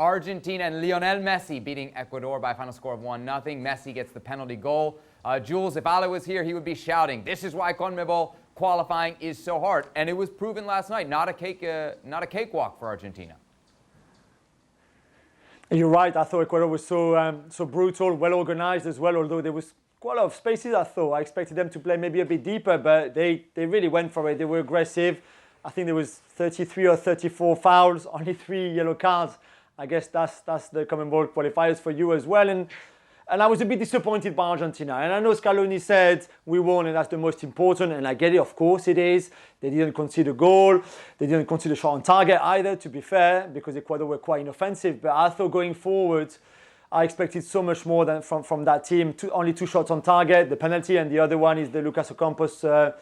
Argentina and Lionel Messi beating Ecuador by a final score of 1-0. Messi gets the penalty goal. Jules, if Ale was here, he would be shouting, "This is why CONMEBOL qualifying is so hard." And it was proven last night, not a cakewalk for Argentina. You're right. I thought Ecuador was so brutal, well organized as well. Although there was quite a lot of spaces, I expected them to play maybe a bit deeper, but they really went for it. They were aggressive. I think there was 33 or 34 fouls, only 3 yellow cards. I guess that's the CONMEBOL qualifiers for you as well. And I was a bit disappointed by Argentina. And I know Scaloni said we won and that's the most important. And I get it, of course it is. They didn't concede a goal. They didn't concede a shot on target either, to be fair, because Ecuador were quite inoffensive. But I thought going forward, I expected so much more than from that team. Only 2 shots on target, the penalty, and the other one is the Lucas Ocampos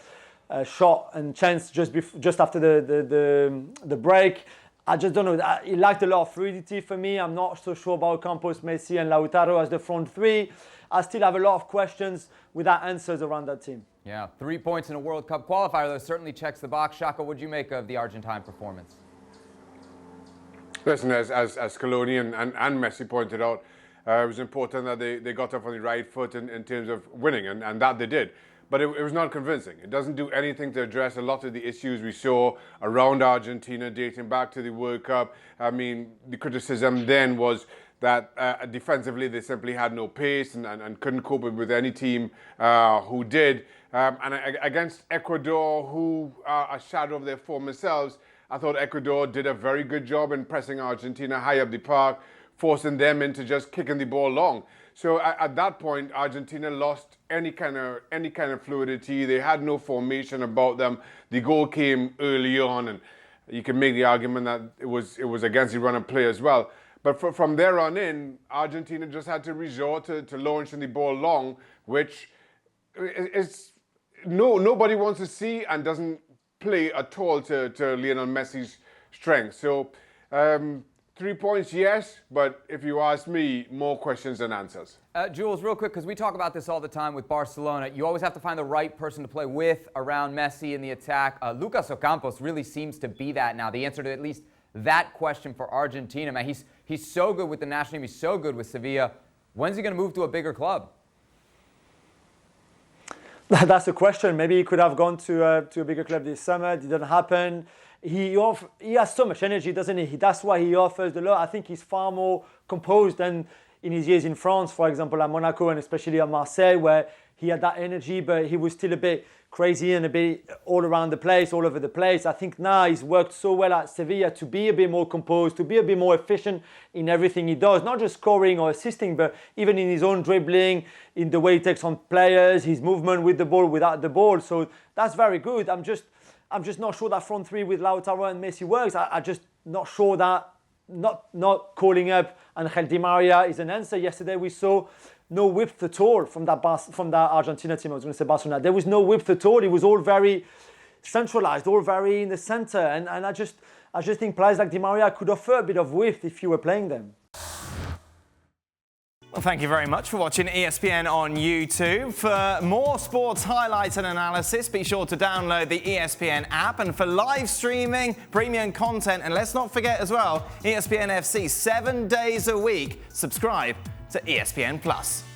shot and chance just after the break. I just don't know. It lacked a lot of fluidity for me. I'm not so sure about Campos, Messi and Lautaro as the front three. I still have a lot of questions without answers around that team. Yeah, 3 points in a World Cup qualifier, though, certainly checks the box. Shaka, what did you make of the Argentine performance? Listen, as Scaloni and Messi pointed out, it was important that they got off on the right foot in terms of winning, and that they did. But it was not convincing. It doesn't do anything to address a lot of the issues we saw around Argentina dating back to the World Cup. I mean, the criticism then was that defensively they simply had no pace and couldn't cope with any team who did. And against Ecuador, who are a shadow of their former selves, I thought Ecuador did a very good job in pressing Argentina high up the park, forcing them into just kicking the ball long. So at that point, Argentina lost any kind of fluidity. They had no formation about them. The goal came early on, and you can make the argument that it was against the run of play as well. But from there on in, Argentina just had to resort to launching the ball long, which is nobody wants to see and doesn't play at all to Lionel Messi's strength. So 3 points, yes, but if you ask me, more questions than answers. Jules, real quick, because we talk about this all the time with Barcelona, you always have to find the right person to play with around Messi in the attack. Lucas Ocampos really seems to be that now. The answer to at least that question for Argentina, man, he's so good with the national team. He's so good with Sevilla. When's he going to move to a bigger club? That's the question. Maybe he could have gone to a bigger club this summer. It didn't happen. He has so much energy, doesn't he? That's why he offers a lot. I think he's far more composed than in his years in France, for example, at Monaco and especially at Marseille, where he had that energy, but he was still a bit crazy and a bit all around the place, all over the place. I think now he's worked so well at Sevilla to be a bit more composed, to be a bit more efficient in everything he does, not just scoring or assisting, but even in his own dribbling, in the way he takes on players, his movement with the ball, without the ball. So that's very good. I'm just not sure that front three with Lautaro and Messi works. I'm just not sure that not calling up Angel Di Maria is an answer. Yesterday we saw no width at all from that Argentina team. I was going to say Barcelona. There was no width at all. It was all very centralized, all very in the center. And I just think players like Di Maria could offer a bit of width if you were playing them. Well, thank you very much for watching ESPN on YouTube. For more sports highlights and analysis, be sure to download the ESPN app. And for live streaming, premium content, and let's not forget as well, ESPN FC 7 days a week. Subscribe to ESPN+.